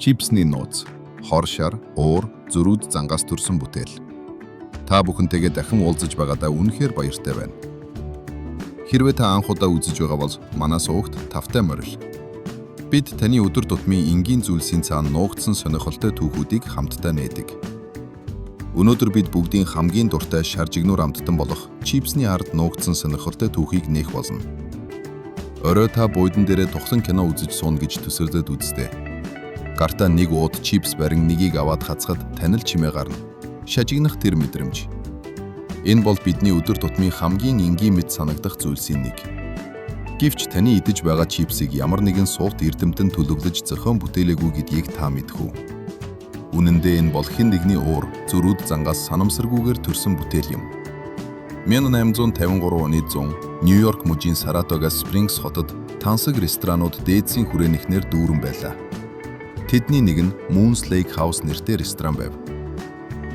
Чипсний нууц, хор шар, уур, зөрүүд зангаас төрсөн бүтээл. Та бүхэнтэйгээ дахин уулзаж байгаадаа үнэхээр баяртай байна. Хэрвээ та анх удаа үзэж байгаа бол манай суугт тавтай морил. Бид таны өдөр тутмын энгийн зүйлсийн цаана нуугдсан сонирхолтой түүхүүдийг хамтдаа нээдэг. Өнөөдөр бид бүгдийн хамгийн дуртай шаржигнуур амттан болох чипсний ард нуугдсан сонирхолтой түүхийг нээх болно. Орой та буудан дээрээ тухсан кино үзэж сууна гэж төсөөлөд үзтээ. Гартаа нэг ууд чипс барин нэгийг аваад хацхад танил чимээ гарна. Шажигнах тэр мэдрэмж. Энэ бол бидний өдөр тутмын хамгийн энгийн мэд санагдах зүйлсийн нэг. Гэвч таны идэж байгаа чипсийг ямар нэгэн суулт эрдэмтэн төлөвлөж зохион бүтээлээгүй гэдгийг та мэдэх үү? Үнэн дээр энэ бол хэн нэгний уур, зөрүүд зангаас санамсаргүйгээр төрсөн бүтээл юм. 1853 оны 100 Нью-Йорк мужийн Саратога Спрингс хотод тансаг ресторанууд дээдсийн хүрээнийхнэр дүүрэн байлаа. Тэдний нэг нь Moon's Lake House нэртэй ресторан байв.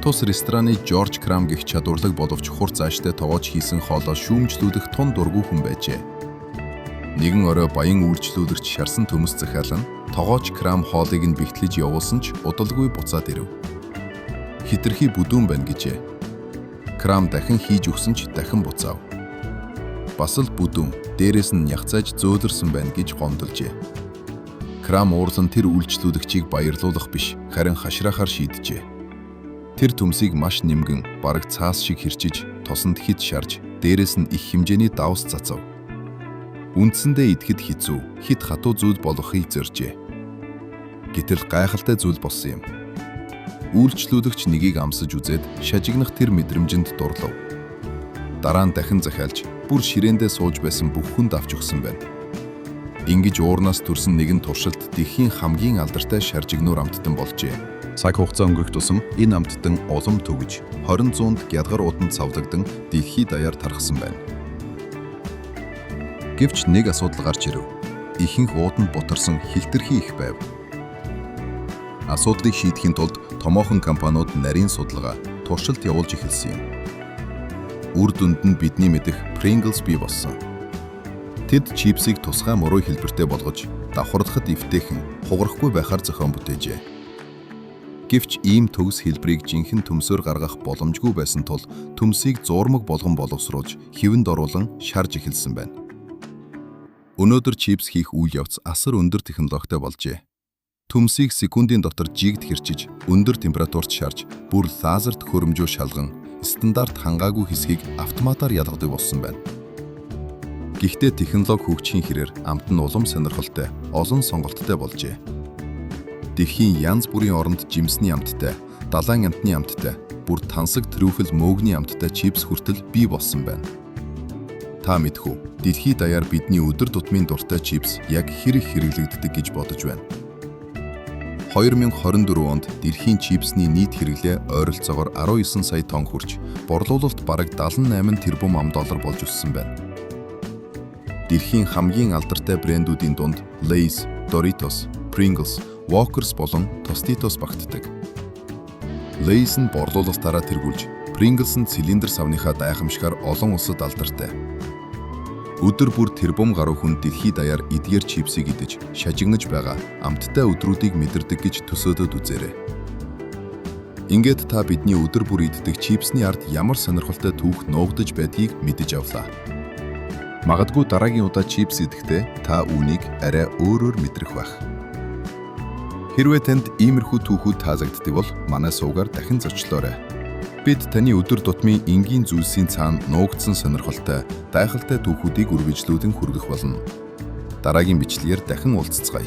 Тус рестораны Жорж Крам гэх чадварлаг боловч хурц ааштай тоогооч хийсэн хоолоо шүүмжлүүлэх тун дургүй хүн байжээ. Нэгэн орой баян үйлчлүүлэгч шарсан төмөс захиалан тоогооч Крам хоолыг нь бэхтлэж явуулсан ч удалгүй буцаад ирэв. Хитрхи бүдүүн байна гэжээ. Крам дахин хийж өгсөн ч дахин буцаав. Бас л бүдүүн, дээрээс нь нягцааж зөөлрсөн байна гэж гомдолжээ. Крам уурлан тэр үйлчлүүлэгчийг баярлуулах биш, харин хашраахаар шийджээ. Тэр төмсийг маш нэмгэн, бараг цаас шиг хэрчиж, тосонд хит шарж, дээрээс нь их хэмжээний давс цацав. Үндсэндээ идэхэд хэцүү, хит хатуу зүйл болохыг зоржээ. Гэтэл гайхалтай зүйл болсон юм. Үйлчлүүлэгч нэгийг амсаж үзээд шажигнах тэр мэдрэмжинд дурлав. Дараа нь дахин захиалж, бүр ширээндээ сууж байсан бүх хүнд авч өгсөн байна. Ингэж уурнаас төрсөн нэгэн туршилт дэлхийн хамгийн алдартай шаржигнуур амттан болжээ. Цаг хугацаа өнгөрөх тусам энэ амттан улам төгөж 20-100-д гялгар уданд цавлагдсан дэлхийд даяар тархсан байна. Гэвч нэг асуудал гарч ирэв. Ихэнх ууданд бутарсан хилтерхий их байв. Асуудлыг шийдэхийн тулд томоохон компаниуд нарийн судалгаа, туршилт явуулж эхэлсэн юм. Үр дүнд нь бидний мэдэх Pringles бий болсон. Тэд чипсийг тусгай муруу хэлбэртэй болгож, давхарлахад эвтэйхэн, хугарахгүй байхаар зохион бүтээжээ. Гэвч ийм төгс хэлбэрийг жинхэнэ төмсөөр гаргах боломжгүй байсан тул төмсийг зуурмаг болгон боловсруулж, хэвэнд оруулан шарж эхэлсэн байна. Өнөөдөр чипс хийх үйл явц асар өндөр технологитой болжээ. Төмсийг секундын дотор жигд хэрчиж, өндөр температурт шарж, бүр лазерт хөрөмжөө шалган, стандарт хангаагүй хэсгийг автоматар ялгадаг болсон байна. Гэхдээ технологи хөгжихийн хэрээр амт нь улам сонирхолтой, олон сонголттой болжээ. Дэлхийн янз бүрийн оронд жимсний амттай, далайн амтны амттай, бүр тансаг трюфел мөөгний амттай чипс хүртэл бий болсон байна. Та мэдэх үү, дэлхийд даяар бидний өдөр тутмын дуртай чипс яг хэр их хэрэглэгддэг гэж бодож байна. 2024 онд дэлхийн чипсний нийт хэрэглээ ойролцоогоор 19 сая тонн хүрч, борлуулалт бараг 78 тэрбум $. Болж өссөн байна. Дэлхийн хамгийн алдартай брэндүүдийн дунд Lay's, Doritos, Pringles, Walkers болон Tostitos багтдаг. Lay's нь борлуулалтаараа тэргүүлж, Pringles нь цилиндр савныхаа гайхамшигар олон улсад алдартай. Өдөр бүр тэрбум гаруй хүн дэлхийд даяар эдгээр чипсийг идэж, шажигнаж байгаа амттай өдрүүдийг мэдэрдэг гэж төсөөлөд үзээрэй. Ингээд та бидний өдөр бүр иддэг чипсний ард ямар сонирхолтой түүх нуугдаж байдгийг мэдэж авлаа. Магадгүй дараагийн удаа чипс идэхдээ та үүнийг арай өөрөөр мэдрэх байх. Хэрвээ танд иймэрхүү түүхүүд таалагддаг бол манай суугаар дахин зочлоорой. Бид таны өдөр тутмын энгийн зүйлсийн цаана нуугдсан сонирхолтой, гайхалтай түүхүүдийг үргэлжлүүлэн хүргэх болно. Дараагийн бичлэгээр дахин уулзцгаая.